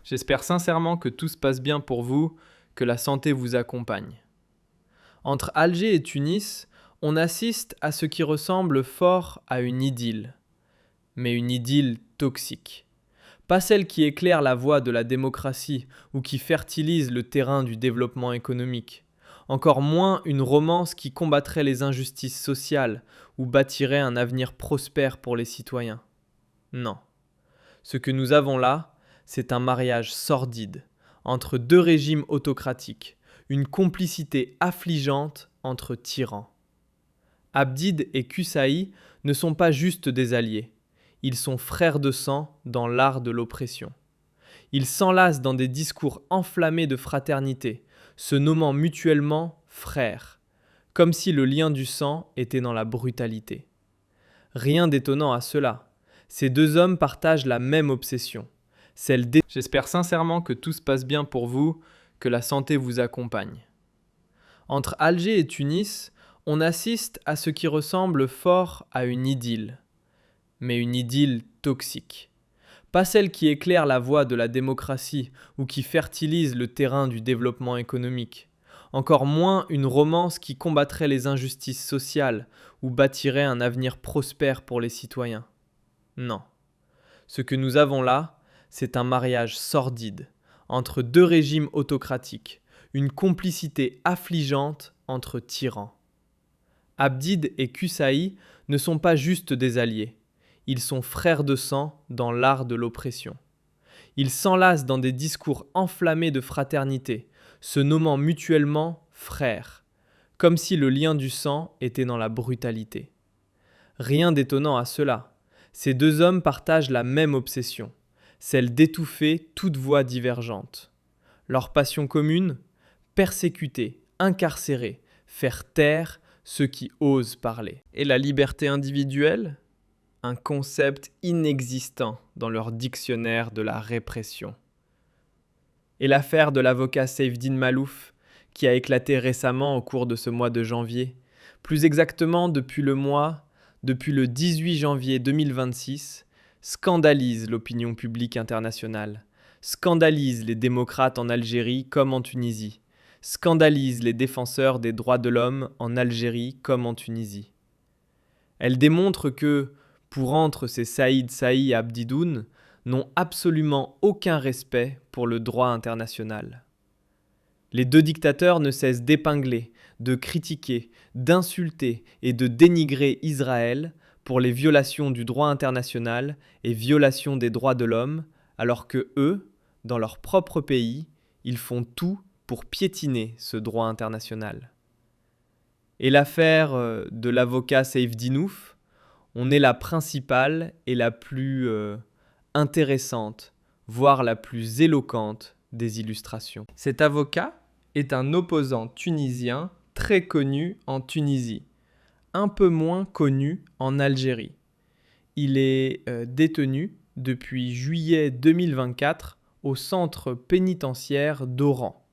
J'espère sincèrement que tout se passe bien pour vous, que la santé vous accompagne. Entre Alger et Tunis, on assiste à ce qui ressemble fort à une idylle, mais une idylle toxique. Pas celle qui éclaire la voie de la démocratie ou qui fertilise le terrain du développement économique. Encore moins une romance qui combattrait les injustices sociales ou bâtirait un avenir prospère pour les citoyens. Non. Ce que nous avons là, c'est un mariage sordide entre deux régimes autocratiques, une complicité affligeante entre tyrans. Abdid et Qusay ne sont pas juste des alliés, ils sont frères de sang dans l'art de l'oppression. Ils s'enlacent dans des discours enflammés de fraternité, se nommant mutuellement frères, comme si le lien du sang était dans la brutalité. Rien d'étonnant à cela. Ces deux hommes partagent la même obsession, celle d'... J'espère sincèrement que tout se passe bien pour vous, que la santé vous accompagne. Entre Alger et Tunis, on assiste à ce qui ressemble fort à une idylle, mais une idylle toxique. Pas celle qui éclaire la voie de la démocratie ou qui fertilise le terrain du développement économique. Encore moins une romance qui combattrait les injustices sociales ou bâtirait un avenir prospère pour les citoyens. Non. Ce que nous avons là, c'est un mariage sordide entre deux régimes autocratiques, une complicité affligeante entre tyrans. Abdid et Qusay ne sont pas juste des alliés, ils sont frères de sang dans l'art de l'oppression. Ils s'enlacent dans des discours enflammés de fraternité, se nommant mutuellement frères, comme si le lien du sang était dans la brutalité. Rien d'étonnant à cela. Ces deux hommes partagent la même obsession, celle d'étouffer toute voix divergente. Leur passion commune ? Persécuter, incarcérer, faire taire ceux qui osent parler. Et la liberté individuelle ? Un concept inexistant dans leur dictionnaire de la répression. Et l'affaire de l'avocat Saifeddine Malouf, qui a éclaté récemment au cours de ce mois de janvier, plus exactement depuis le 18 janvier 2026, scandalise l'opinion publique internationale, scandalise les démocrates en Algérie comme en Tunisie, scandalise les défenseurs des droits de l'homme en Algérie comme en Tunisie. Elle démontre que, pour entre ces Saïd Saï Abdidoun, n'ont absolument aucun respect pour le droit international. Les deux dictateurs ne cessent d'épingler, de critiquer, d'insulter et de dénigrer Israël pour les violations du droit international et violations des droits de l'homme, alors que eux, dans leur propre pays, ils font tout pour piétiner ce droit international. Et l'affaire de l'avocat Saifdinouf, on est la principale et la plus intéressante, voire la plus éloquente des illustrations. Cet avocat est un opposant tunisien très connu en Tunisie, un peu moins connu en Algérie. Il est détenu depuis juillet 2024 au centre pénitentiaire d'Oran.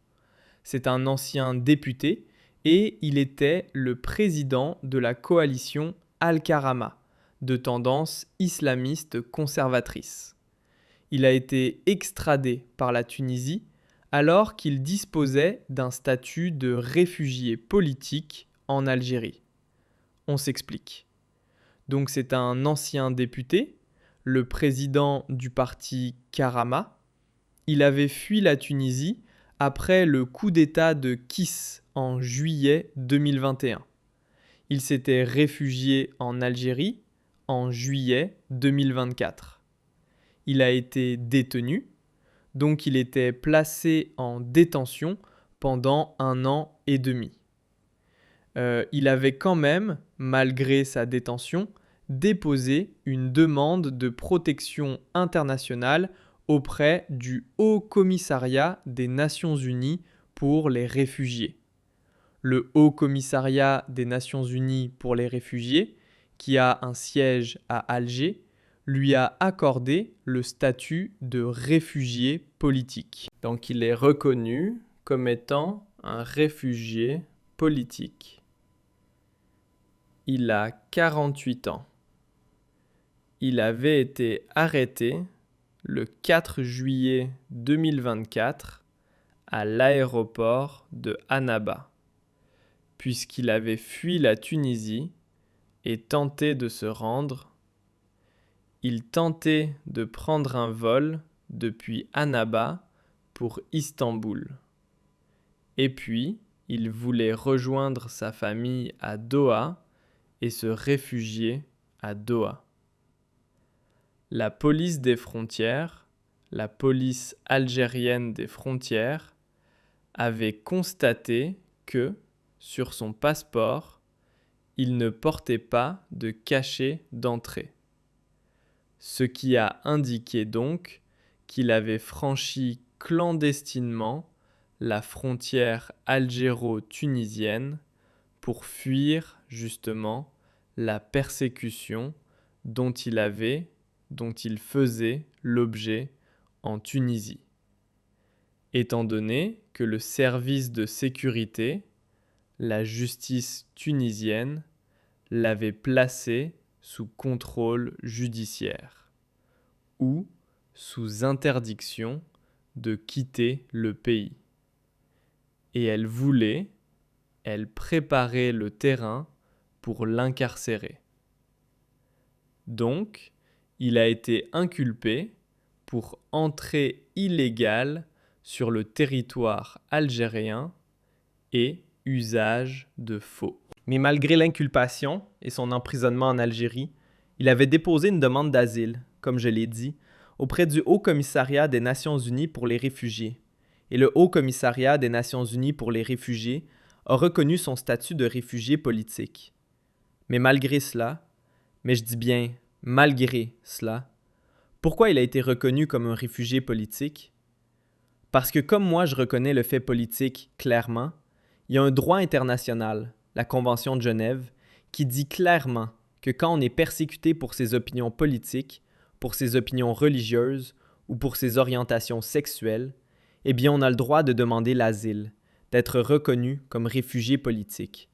C'est un ancien député et il était le président de la coalition Al-Karama, de tendance islamiste conservatrice. Il a été extradé par la Tunisie alors qu'il disposait d'un statut de réfugié politique en Algérie. On s'explique. Donc c'est un ancien député, le président du parti Karama. Il avait fui la Tunisie après le coup d'État de Kiss en juillet 2021. Il s'était réfugié en Algérie en juillet 2024. Il a été détenu, donc il était placé en détention pendant 1 an et demi. Il avait quand même, malgré sa détention, déposé une demande de protection internationale auprès du Haut Commissariat des Nations Unies pour les réfugiés. Le Haut Commissariat des Nations Unies pour les réfugiés, qui a un siège à Alger, lui a accordé le statut de réfugié politique. Donc il est reconnu comme étant un réfugié politique. Il a 48 ans. Il avait été arrêté le 4 juillet 2024 à l'aéroport de Annaba, puisqu'il avait fui la Tunisie et tenté de se rendre. Il tentait de prendre un vol depuis Annaba pour Istanbul. Et puis, il voulait rejoindre sa famille à Doha et se réfugier à Doha. La police des frontières, la police algérienne des frontières, avait constaté que, sur son passeport, il ne portait pas de cachet d'entrée. Ce qui a indiqué donc qu'il avait franchi clandestinement la frontière algéro-tunisienne pour fuir justement la persécution dont il faisait l'objet en Tunisie, étant donné que le service de sécurité, la justice tunisienne, l'avait placé sous contrôle judiciaire ou sous interdiction de quitter le pays. Et elle préparait le terrain pour l'incarcérer. Donc, il a été inculpé pour entrée illégale sur le territoire algérien et usage de faux. Mais malgré l'inculpation et son emprisonnement en Algérie, il avait déposé une demande d'asile, comme je l'ai dit, auprès du Haut Commissariat des Nations Unies pour les réfugiés. Et le Haut Commissariat des Nations Unies pour les réfugiés a reconnu son statut de réfugié politique. Mais malgré cela, mais je dis bien malgré cela, pourquoi il a été reconnu comme un réfugié politique? Parce que comme moi je reconnais le fait politique clairement, il y a un droit international, la Convention de Genève, qui dit clairement que quand on est persécuté pour ses opinions politiques, pour ses opinions religieuses ou pour ses orientations sexuelles, eh bien on a le droit de demander l'asile, d'être reconnu comme réfugié politique.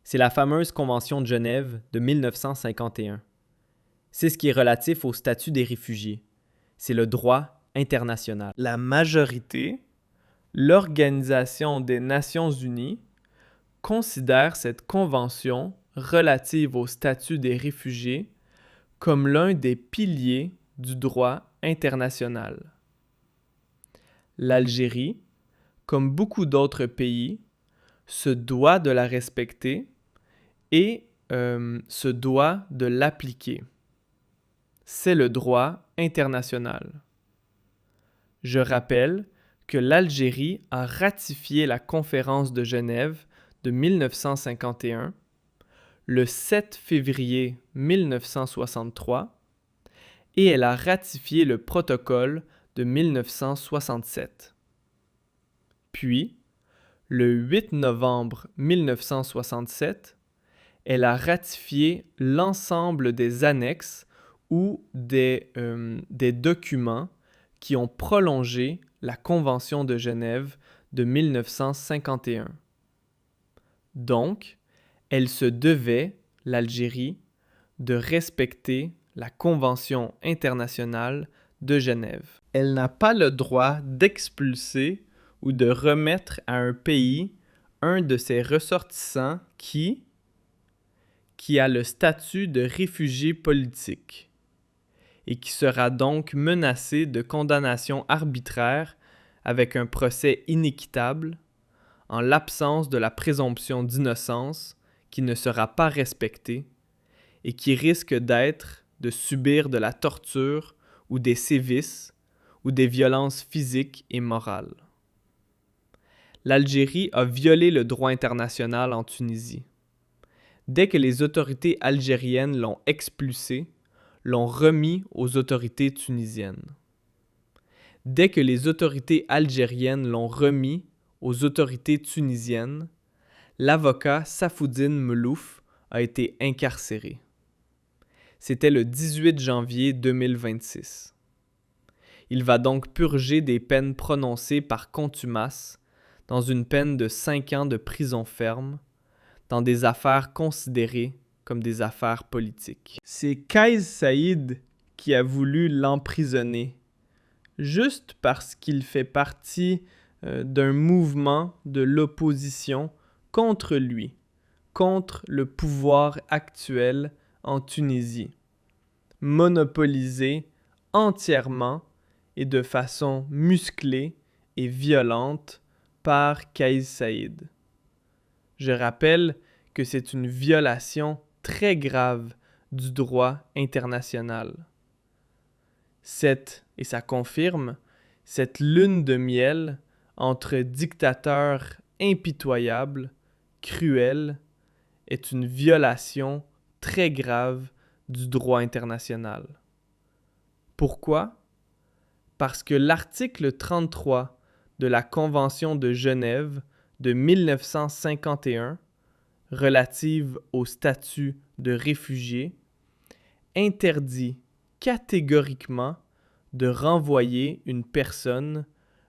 C'est la fameuse Convention de Genève de 1951. C'est ce qui est relatif au statut des réfugiés. C'est le droit international. La majorité, l'Organisation des Nations Unies, considère cette convention relative au statut des réfugiés comme l'un des piliers du droit international. L'Algérie, comme beaucoup d'autres pays, se doit de la respecter et se doit de l'appliquer. C'est le droit international. Je rappelle que l'Algérie a ratifié la Conférence de Genève de 1951 le 7 février 1963 et elle a ratifié le protocole de 1967. Puis, le 8 novembre 1967, elle a ratifié l'ensemble des annexes ou des documents qui ont prolongé la Convention de Genève de 1951. Donc, elle se devait, l'Algérie, de respecter la Convention internationale de Genève. Elle n'a pas le droit d'expulser ou de remettre à un pays un de ses ressortissants qui a le statut de réfugié politique et qui sera donc menacé de condamnation arbitraire avec un procès inéquitable en l'absence de la présomption d'innocence qui ne sera pas respectée et qui risque de subir de la torture ou des sévices ou des violences physiques et morales. L'Algérie a violé le droit international en Tunisie. Dès que les autorités algériennes l'ont expulsé, l'ont remis aux autorités tunisiennes. Dès que les autorités algériennes l'ont remis aux autorités tunisiennes, l'avocat Safoudine Melouf a été incarcéré. C'était le 18 janvier 2026. Il va donc purger des peines prononcées par contumace dans une peine de 5 ans de prison ferme dans des affaires considérées comme des affaires politiques. C'est Kais Saïd qui a voulu l'emprisonner juste parce qu'il fait partie d'un mouvement de l'opposition contre lui, contre le pouvoir actuel en Tunisie, monopolisé entièrement et de façon musclée et violente par Kais Saïed. Je rappelle que c'est une violation très grave du droit international. Et ça confirme, cette lune de miel entre dictateurs impitoyables, cruels, est une violation très grave du droit international. Pourquoi? Parce que l'article 33 de la Convention de Genève de 1951, relative au statut de réfugié, interdit catégoriquement de renvoyer une personne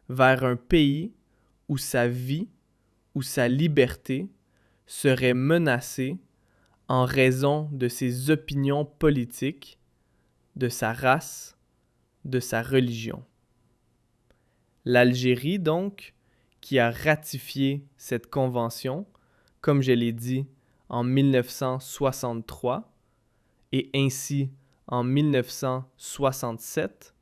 vers un pays où sa vie ou sa liberté serait menacée en raison de ses opinions politiques, de sa race, de sa religion. L'Algérie, donc, qui a ratifié cette convention, comme je l'ai dit, en 1963 et ainsi en 1967,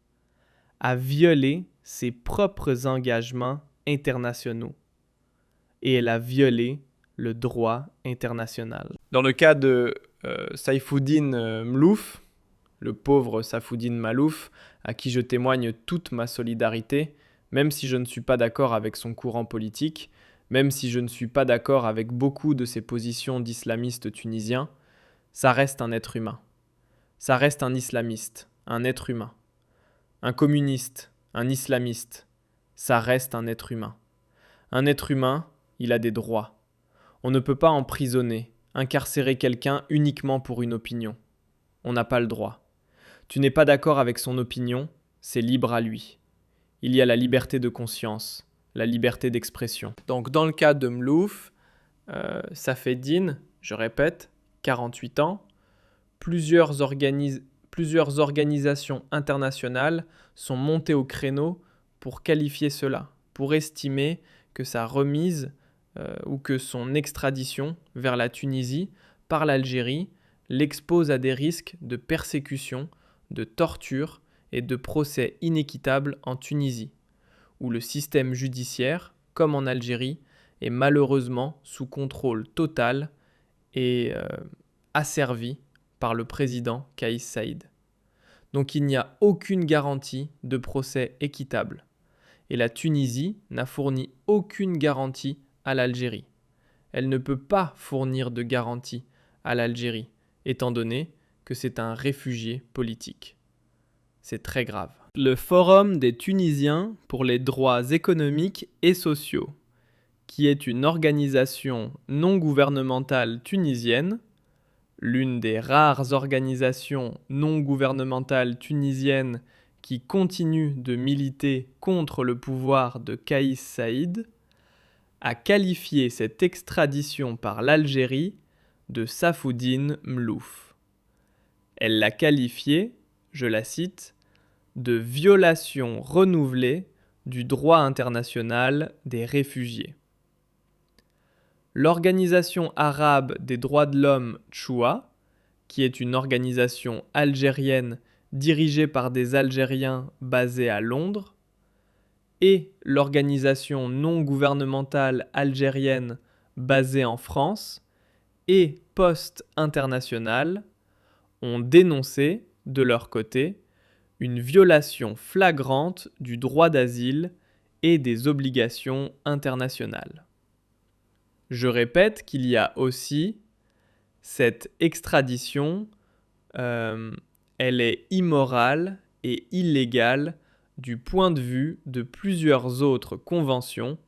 a violé ses propres engagements internationaux et elle a violé le droit international. Dans le cas de Saïfouddine Mlouf, le pauvre Safoudine Malouf, à qui je témoigne toute ma solidarité, même si je ne suis pas d'accord avec son courant politique, même si je ne suis pas d'accord avec beaucoup de ses positions d'islamistes tunisiens, ça reste un être humain. Ça reste un islamiste, un être humain. Un communiste, un islamiste, ça reste un être humain. Un être humain, il a des droits. On ne peut pas emprisonner, incarcérer quelqu'un uniquement pour une opinion. On n'a pas le droit. Tu n'es pas d'accord avec son opinion, c'est libre à lui. Il y a la liberté de conscience, la liberté d'expression. Donc dans le cas de Mlouf, Safeddine, je répète, 48 ans, plusieurs organisations internationales sont montées au créneau pour qualifier cela, pour estimer que sa remise ou que son extradition vers la Tunisie par l'Algérie l'expose à des risques de persécution, de torture et de procès inéquitables en Tunisie, où le système judiciaire, comme en Algérie, est malheureusement sous contrôle total et asservi par le président Kais Saïed. Donc il n'y a aucune garantie de procès équitable. Et la Tunisie n'a fourni aucune garantie à l'Algérie. Elle ne peut pas fournir de garantie à l'Algérie, étant donné que c'est un réfugié politique. C'est très grave. Le Forum des Tunisiens pour les droits économiques et sociaux, qui est une organisation non gouvernementale tunisienne, l'une des rares organisations non gouvernementales tunisiennes qui continue de militer contre le pouvoir de Kais Saïed, a qualifié cette extradition par l'Algérie de Safoudine Mlouf. Elle l'a qualifiée, je la cite, de violation renouvelée du droit international des réfugiés. L'Organisation arabe des droits de l'homme Choua, qui est une organisation algérienne dirigée par des Algériens basés à Londres, et l'organisation non gouvernementale algérienne basée en France, et Post International, ont dénoncé, de leur côté, une violation flagrante du droit d'asile et des obligations internationales. Je répète qu'il y a aussi cette extradition, elle est immorale et illégale du point de vue de plusieurs autres conventions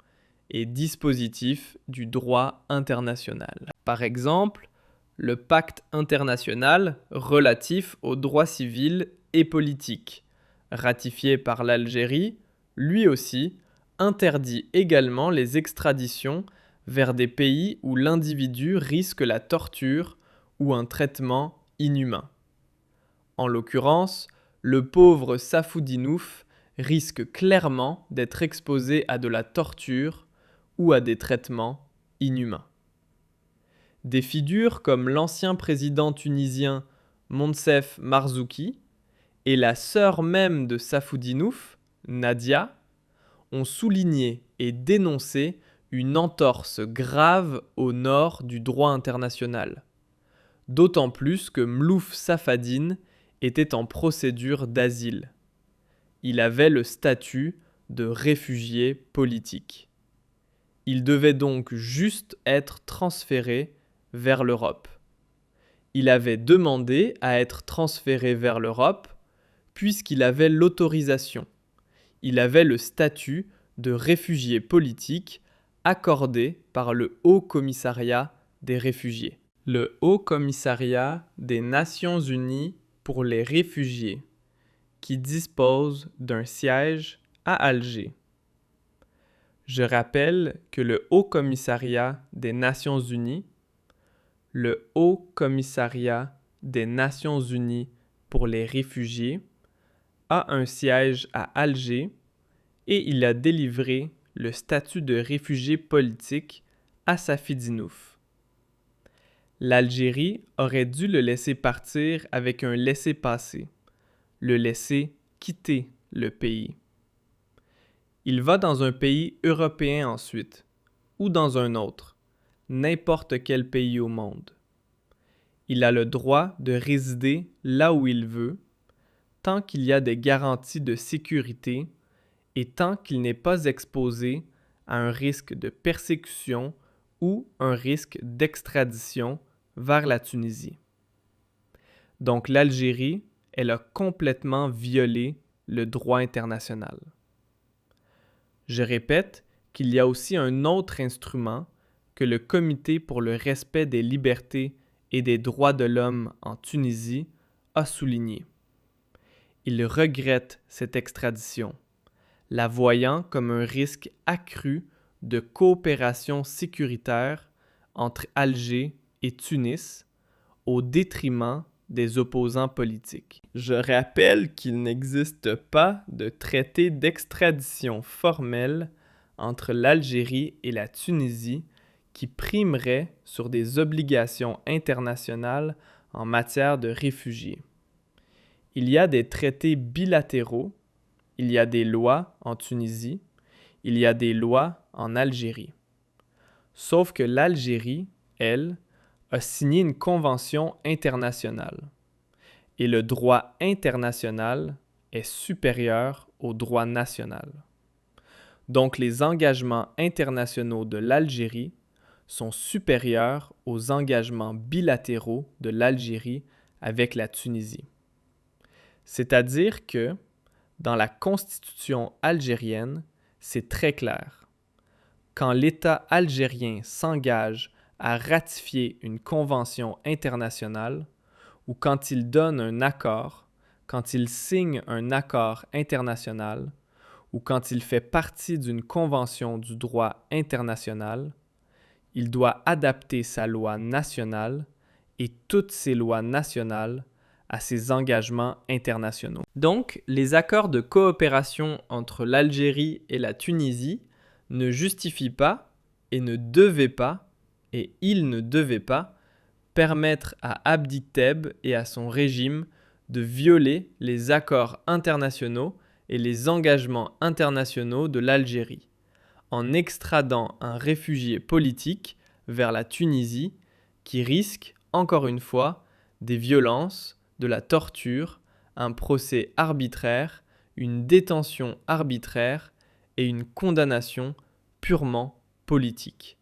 et dispositifs du droit international. Par exemple, le pacte international relatif aux droits civils et politiques, ratifié par l'Algérie, lui aussi, interdit également les extraditions vers des pays où l'individu risque la torture ou un traitement inhumain. En l'occurrence, le pauvre Safoudinouf risque clairement d'être exposé à de la torture ou à des traitements inhumains. Des figures comme l'ancien président tunisien Moncef Marzouki et la sœur même de Safoudinouf, Nadia, ont souligné et dénoncé une entorse grave au nord du droit international, d'autant plus que Mlouf Safadine était en procédure d'asile. Il avait le statut de réfugié politique. Il devait donc juste être transféré vers l'Europe. Il avait demandé à être transféré vers l'Europe puisqu'il avait l'autorisation. Il avait le statut de réfugié politique accordé par le Haut Commissariat des réfugiés. Le Haut Commissariat des Nations Unies pour les réfugiés, qui dispose d'un siège à Alger. Je rappelle que le Haut Commissariat des Nations Unies, le Haut Commissariat des Nations Unies pour les réfugiés, a un siège à Alger et il a délivré le statut de réfugié politique à Safidinouf. L'Algérie aurait dû le laisser partir avec un laissez-passer, le laisser quitter le pays. Il va dans un pays européen ensuite, ou dans un autre, n'importe quel pays au monde. Il a le droit de résider là où il veut, tant qu'il y a des garanties de sécurité et tant qu'il n'est pas exposé à un risque de persécution ou un risque d'extradition vers la Tunisie. Donc l'Algérie, elle a complètement violé le droit international. Je répète qu'il y a aussi un autre instrument que le Comité pour le respect des libertés et des droits de l'homme en Tunisie a souligné. Il regrette cette extradition, la voyant comme un risque accru de coopération sécuritaire entre Alger et Tunis au détriment des opposants politiques. Je rappelle qu'il n'existe pas de traité d'extradition formel entre l'Algérie et la Tunisie qui primerait sur des obligations internationales en matière de réfugiés. Il y a des traités bilatéraux, il y a des lois en Tunisie, il y a des lois en Algérie. Sauf que l'Algérie, elle, a signé une convention internationale. Et le droit international est supérieur au droit national. Donc les engagements internationaux de l'Algérie sont supérieurs aux engagements bilatéraux de l'Algérie avec la Tunisie. C'est-à-dire que, dans la constitution algérienne, c'est très clair. Quand l'État algérien s'engage à ratifier une convention internationale ou quand il donne un accord, quand il signe un accord international ou quand il fait partie d'une convention du droit international, il doit adapter sa loi nationale et toutes ses lois nationales à ses engagements internationaux. Donc, les accords de coopération entre l'Algérie et la Tunisie ne justifient pas et ne devaient pas, et ils ne devaient pas, permettre à Abdi Teb et à son régime de violer les accords internationaux et les engagements internationaux de l'Algérie, en extradant un réfugié politique vers la Tunisie qui risque, encore une fois, des violences, de la torture, un procès arbitraire, une détention arbitraire et une condamnation purement politique.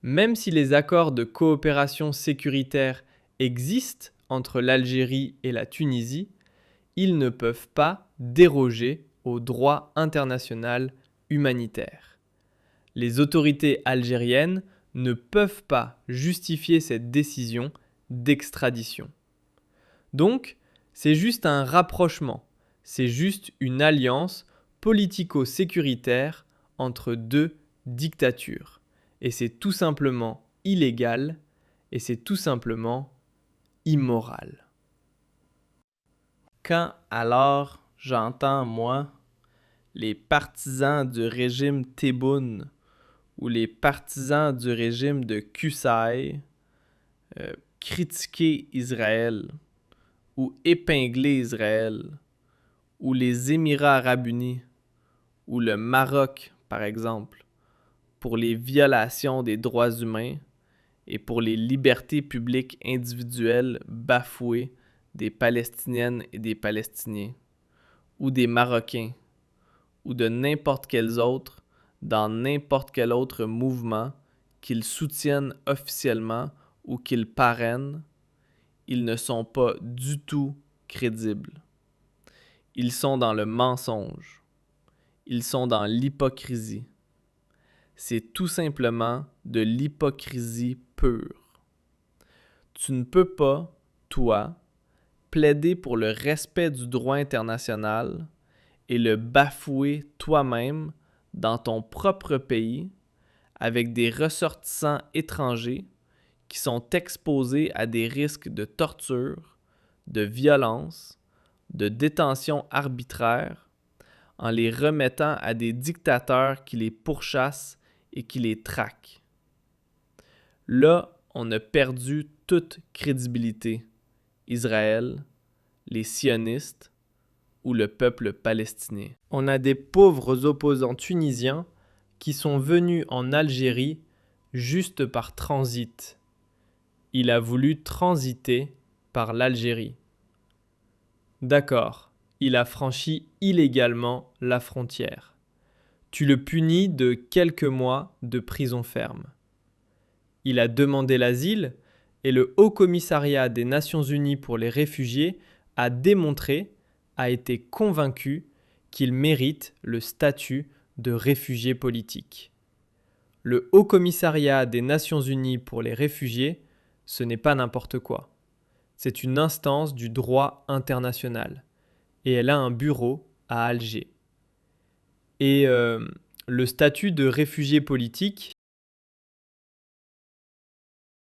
Même si les accords de coopération sécuritaire existent entre l'Algérie et la Tunisie, ils ne peuvent pas déroger au droit international humanitaire. Les autorités algériennes ne peuvent pas justifier cette décision d'extradition. Donc, c'est juste un rapprochement, c'est juste une alliance politico-sécuritaire entre deux dictatures. Et c'est tout simplement illégal et c'est tout simplement immoral. Quand alors j'entends, moi, les partisans du régime Tebboune ou les partisans du régime de Qusay critiquer Israël ou épingler Israël ou les Émirats arabes unis ou le Maroc, par exemple, pour les violations des droits humains et pour les libertés publiques individuelles bafouées des Palestiniennes et des Palestiniens, ou des Marocains, ou de n'importe quels autres dans n'importe quel autre mouvement qu'ils soutiennent officiellement ou qu'ils parrainent, ils ne sont pas du tout crédibles. Ils sont dans le mensonge. Ils sont dans l'hypocrisie. C'est tout simplement de l'hypocrisie pure. Tu ne peux pas, toi, plaider pour le respect du droit international et le bafouer toi-même dans ton propre pays avec des ressortissants étrangers qui sont exposés à des risques de torture, de violence, de détention arbitraire, en les remettant à des dictateurs qui les pourchassent et qui les traquent. Là, on a perdu toute crédibilité. Israël, les sionistes ou le peuple palestinien. On a des pauvres opposants tunisiens qui sont venus en Algérie juste par transit. Il a voulu transiter par l'Algérie. D'accord, il a franchi illégalement la frontière. Tu le punis de quelques mois de prison ferme. Il a demandé l'asile et le Haut-Commissariat des Nations Unies pour les réfugiés a démontré, a été convaincu qu'il mérite le statut de réfugié politique. Le Haut-Commissariat des Nations Unies pour les réfugiés, ce n'est pas n'importe quoi. C'est une instance du droit international et elle a un bureau à Alger. Et le statut de réfugié politique,